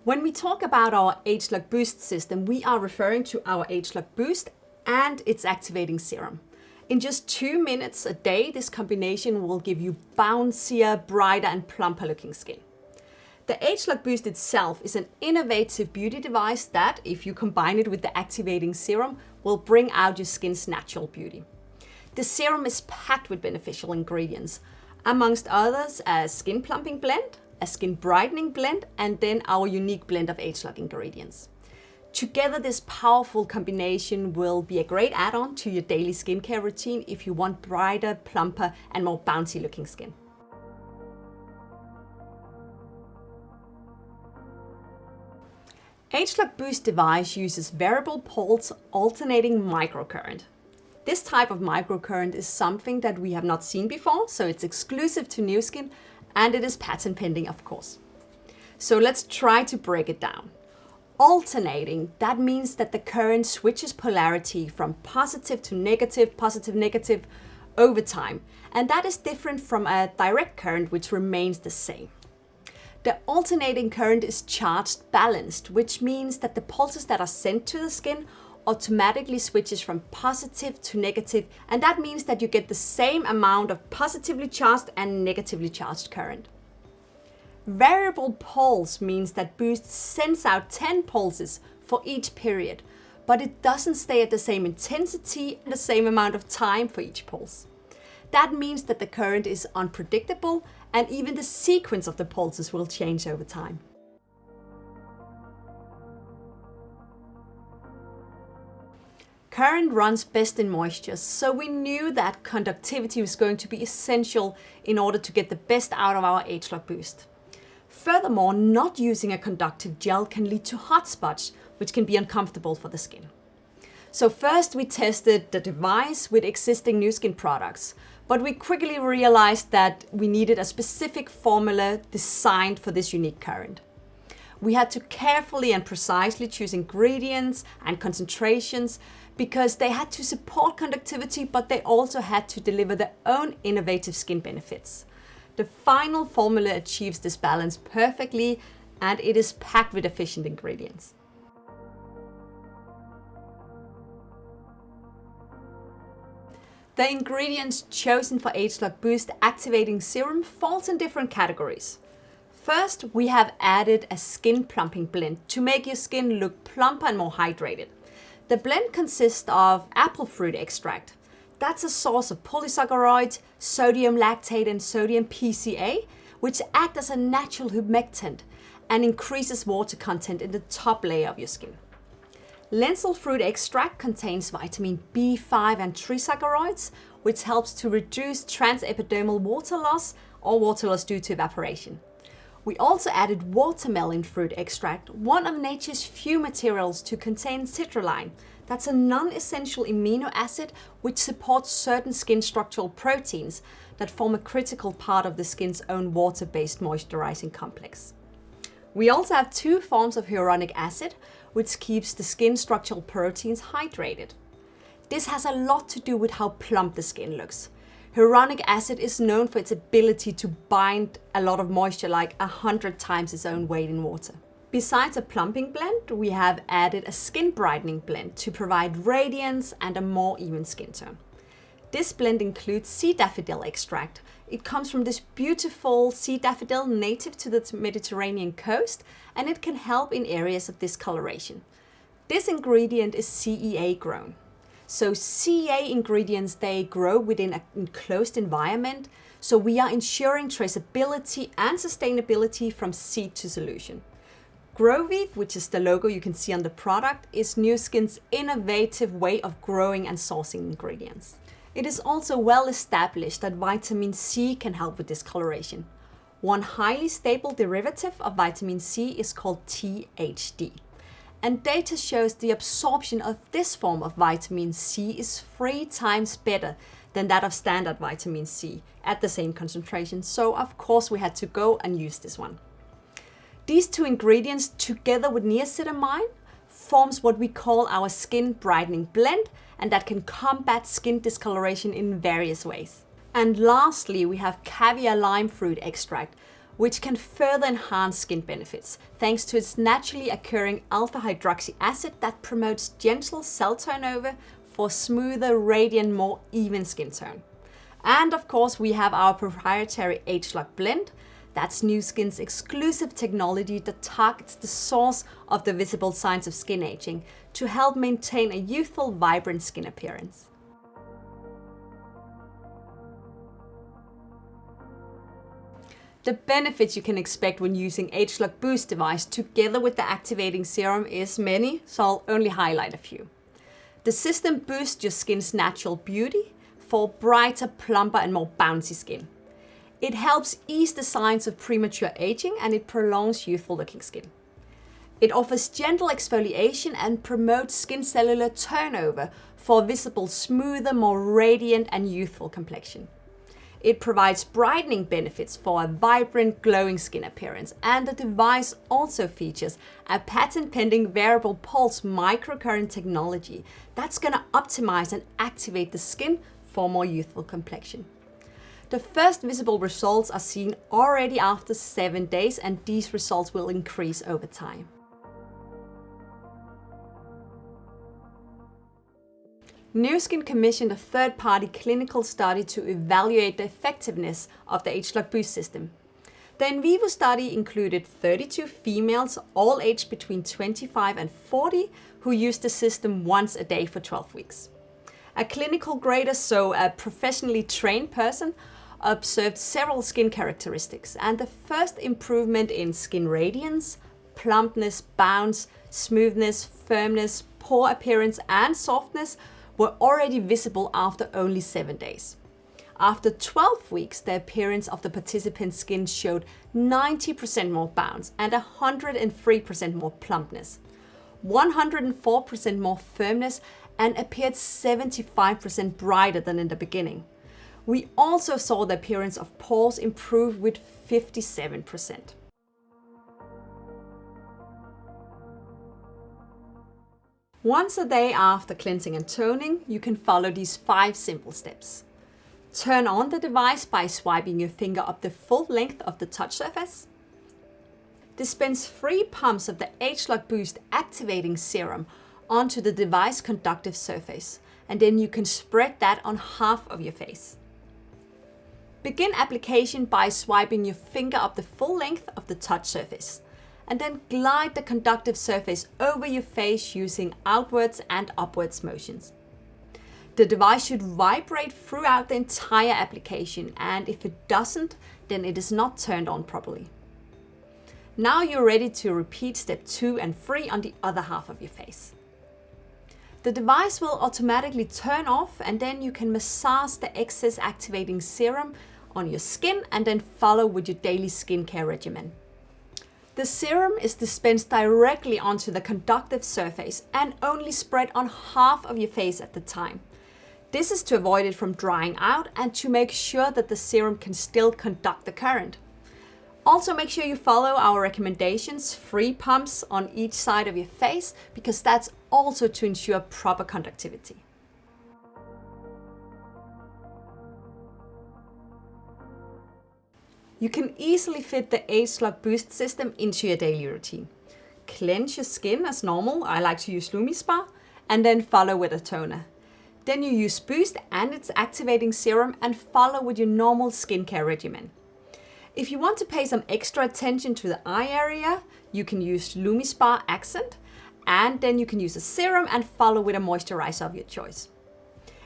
When we talk about our ageLOC Boost system, we are referring to our ageLOC Boost and its activating serum. In just 2 minutes a day, this combination will give you bouncier, brighter and plumper looking skin. The ageLOC Boost itself is an innovative beauty device that, if you combine it with the activating serum, will bring out your skin's natural beauty. The serum is packed with beneficial ingredients, amongst others a skin plumping blend, a skin brightening blend, and then our unique blend of ageLOC ingredients. Together, this powerful combination will be a great add-on to your daily skincare routine if you want brighter, plumper, and more bouncy looking skin. ageLOC Boost device uses variable pulse alternating microcurrent. This type of microcurrent is something that we have not seen before, so it's exclusive to Nu Skin, and it is patent pending, of course. So let's try to break it down. Alternating, that means that the current switches polarity from positive to negative, negative over time. And that is different from a direct current, which remains the same. The alternating current is charged balanced, which means that the pulses that are sent to the skin automatically switches from positive to negative, and that means that you get the same amount of positively charged and negatively charged current. Variable pulse means that Boost sends out 10 pulses for each period, but it doesn't stay at the same intensity and the same amount of time for each pulse. That means that the current is unpredictable, and even the sequence of the pulses will change over time. Current runs best in moisture, so we knew that conductivity was going to be essential in order to get the best out of our ageLOC Boost. Furthermore, not using a conductive gel can lead to hot spots, which can be uncomfortable for the skin. So first we tested the device with existing Nu Skin products, but we quickly realized that we needed a specific formula designed for this unique current. We had to carefully and precisely choose ingredients and concentrations because they had to support conductivity, but they also had to deliver their own innovative skin benefits. The final formula achieves this balance perfectly, and it is packed with efficient ingredients. The ingredients chosen for ageLOC Boost activating serum falls in different categories. First, we have added a skin plumping blend to make your skin look plumper and more hydrated. The blend consists of apple fruit extract. That's a source of polysaccharides, sodium lactate and sodium PCA, which act as a natural humectant and increases water content in the top layer of your skin. Lentil fruit extract contains vitamin B5 and trisaccharides, which helps to reduce transepidermal water loss or water loss due to evaporation. We also added watermelon fruit extract, one of nature's few materials to contain citrulline. That's a non-essential amino acid which supports certain skin structural proteins that form a critical part of the skin's own water-based moisturizing complex. We also have 2 forms of hyaluronic acid, which keeps the skin structural proteins hydrated. This has a lot to do with how plump the skin looks. Hyaluronic acid is known for its ability to bind a lot of moisture, like 100 times its own weight in water. Besides a plumping blend, we have added a skin brightening blend to provide radiance and a more even skin tone. This blend includes sea daffodil extract. It comes from this beautiful sea daffodil native to the Mediterranean coast, and it can help in areas of discoloration. This ingredient is CEA grown. So CEA ingredients, they grow within an enclosed environment, so we are ensuring traceability and sustainability from seed to solution. GrowWeave, which is the logo you can see on the product, is Nu Skin's innovative way of growing and sourcing ingredients. It is also well established that vitamin C can help with discoloration. One highly stable derivative of vitamin C is called THD. And data shows the absorption of this form of vitamin C is 3 times better than that of standard vitamin C at the same concentration. So of course we had to go and use this one. These 2 ingredients together with niacinamide forms what we call our skin brightening blend, and that can combat skin discoloration in various ways. And lastly, we have caviar lime fruit extract, which can further enhance skin benefits thanks to its naturally occurring alpha hydroxy acid that promotes gentle cell turnover for smoother, radiant, more even skin tone. And of course, we have our proprietary ageLOC blend. That's Nu Skin's exclusive technology that targets the source of the visible signs of skin aging to help maintain a youthful, vibrant skin appearance. The benefits you can expect when using ageLOC Boost device together with the activating serum is many, so I'll only highlight a few. The system boosts your skin's natural beauty for brighter, plumper and more bouncy skin. It helps ease the signs of premature aging and it prolongs youthful looking skin. It offers gentle exfoliation and promotes skin cellular turnover for a visible, smoother, more radiant and youthful complexion. It provides brightening benefits for a vibrant, glowing skin appearance, and the device also features a patent-pending variable pulse microcurrent technology that's going to optimize and activate the skin for more youthful complexion. The first visible results are seen already after 7 days, and these results will increase over time. Nu Skin commissioned a third-party clinical study to evaluate the effectiveness of the ageLOC Boost system. The in vivo study included 32 females, all aged between 25 and 40, who used the system once a day for 12 weeks. A clinical grader, so a professionally trained person, observed several skin characteristics, and the first improvement in skin radiance, plumpness, bounce, smoothness, firmness, pore appearance, and softness were already visible after only 7 days. After 12 weeks, the appearance of the participant's skin showed 90% more bounce and 103% more plumpness, 104% more firmness, and appeared 75% brighter than in the beginning. We also saw the appearance of pores improve with 57%. Once a day after cleansing and toning, you can follow these 5 simple steps. Turn on the device by swiping your finger up the full length of the touch surface. Dispense 3 pumps of the ageLOC Boost activating serum onto the device conductive surface, and then you can spread that on half of your face. Begin application by swiping your finger up the full length of the touch surface, and then glide the conductive surface over your face using outwards and upwards motions. The device should vibrate throughout the entire application, and if it doesn't, then it is not turned on properly. Now you're ready to repeat step 2 and 3 on the other half of your face. The device will automatically turn off, and then you can massage the excess activating serum on your skin and then follow with your daily skincare regimen. The serum is dispensed directly onto the conductive surface and only spread on half of your face at the time. This is to avoid it from drying out and to make sure that the serum can still conduct the current. Also make sure you follow our recommendations, 3 pumps on each side of your face, because that's also to ensure proper conductivity. You can easily fit the ageLOC Boost system into your daily routine. Cleanse your skin as normal, I like to use LumiSpa, and then follow with a toner. Then you use Boost and its activating serum and follow with your normal skincare regimen. If you want to pay some extra attention to the eye area, you can use LumiSpa Accent, and then you can use a serum and follow with a moisturizer of your choice.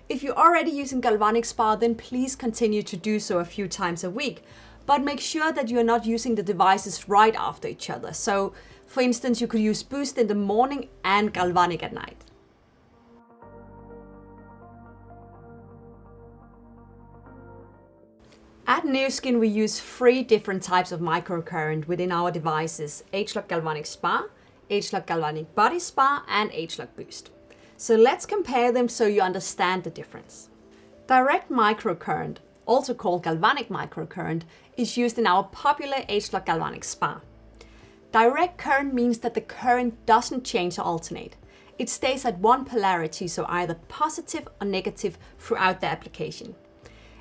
If you're already using Galvanic Spa, then please continue to do so a few times a week, but make sure that you're not using the devices right after each other. So, for instance, you could use Boost in the morning and Galvanic at night. At Nu Skin, we use 3 different types of microcurrent within our devices: ageLOC Galvanic Spa, ageLOC Galvanic Body Spa, and ageLOC Boost. So let's compare them so you understand the difference. Direct microcurrent, also called galvanic microcurrent, is used in our popular ageLOC Galvanic Spa. Direct current means that the current doesn't change or alternate. It stays at one polarity, so either positive or negative throughout the application.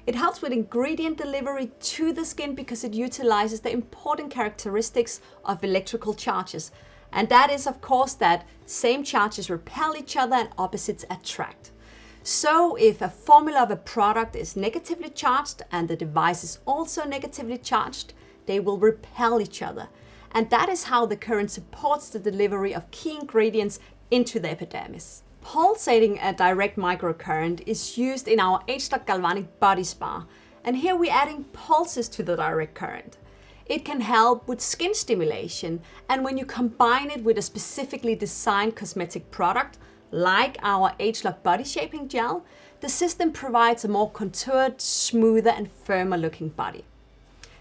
It helps with ingredient delivery to the skin because it utilizes the important characteristics of electrical charges. And that is, of course, that same charges repel each other and opposites attract. So if a formula of a product is negatively charged and the device is also negatively charged, they will repel each other. And that is how the current supports the delivery of key ingredients into the epidermis. Pulsating a direct microcurrent is used in our ageLOC galvanic body spa, and here we're adding pulses to the direct current. It can help with skin stimulation, and when you combine it with a specifically designed cosmetic product, like our ageLOC body shaping gel, the system provides a more contoured, smoother and firmer looking body.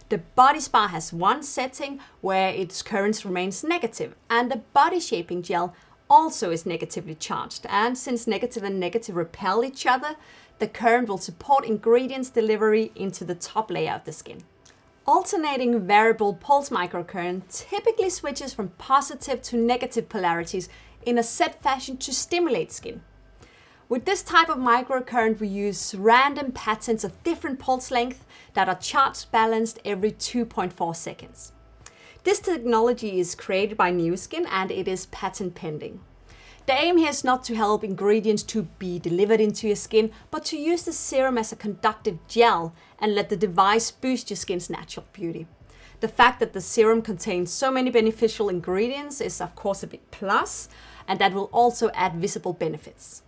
The body spa has one setting where its currents remains negative, and the body shaping gel also is negatively charged. And since negative and negative repel each other, the current will support ingredients delivery into the top layer of the skin. Alternating variable pulse microcurrent typically switches from positive to negative polarities in a set fashion to stimulate skin. With this type of microcurrent, we use random patterns of different pulse length that are charge balanced every 2.4 seconds. This technology is created by Nu Skin and it is patent pending. The aim here is not to help ingredients to be delivered into your skin, but to use the serum as a conductive gel and let the device boost your skin's natural beauty. The fact that the serum contains so many beneficial ingredients is of course a big plus, and that will also add visible benefits.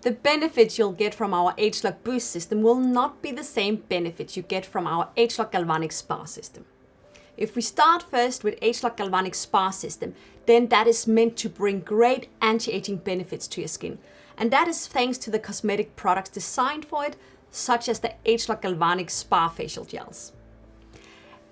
The benefits you'll get from our ageLOC Boost system will not be the same benefits you get from our ageLOC Galvanic Spa system. If we start first with ageLOC Galvanic Spa system, then that is meant to bring great anti-aging benefits to your skin. And that is thanks to the cosmetic products designed for it, such as the ageLOC Galvanic Spa facial gels.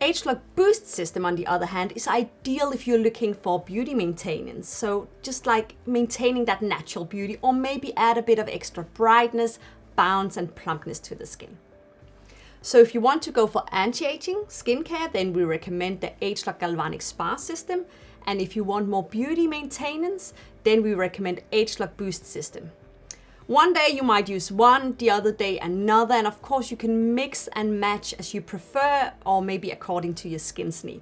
ageLOC Boost system, on the other hand, is ideal if you're looking for beauty maintenance. So just like maintaining that natural beauty, or maybe add a bit of extra brightness, bounce and plumpness to the skin. So if you want to go for anti-aging skincare, then we recommend the ageLOC Galvanic Spa system. And if you want more beauty maintenance, then we recommend ageLOC Boost system. One day you might use one, the other day another, and of course you can mix and match as you prefer or maybe according to your skin's need.